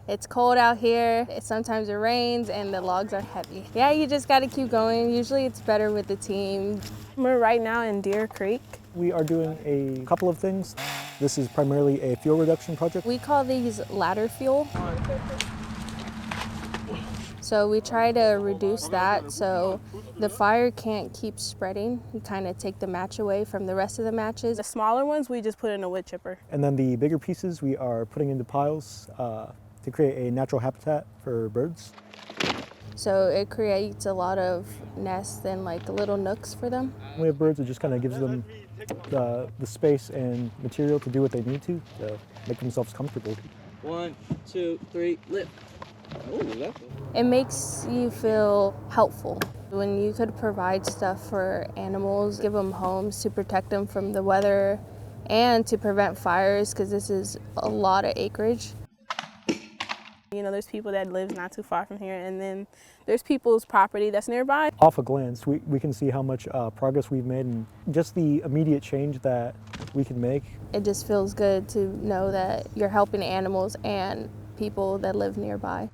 It's cold out here. Sometimes it rains and the logs are heavy. Yeah, you just gotta keep going. Usually it's better with the team. We're right now in Deer Creek. We are doing a couple of things. This is primarily a fuel reduction project. We call these ladder fuel. So we try to reduce that so the fire can't keep spreading. You kind of take the match away from the rest of the matches. The smaller ones, we just put in a wood chipper. And then the bigger pieces we are putting into piles to create a natural habitat for birds. So it creates a lot of nests and like little nooks for them. When we have birds, it just kind of gives them the space and material to do what they need to make themselves comfortable. 1, 2, 3, lift. It makes you feel helpful when you could provide stuff for animals, give them homes to protect them from the weather and to prevent fires, because this is a lot of acreage. You know, there's people that live not too far from here, and then there's people's property that's nearby. Off a glance, we can see how much progress we've made and just the immediate change that we can make. It just feels good to know that you're helping animals and people that live nearby.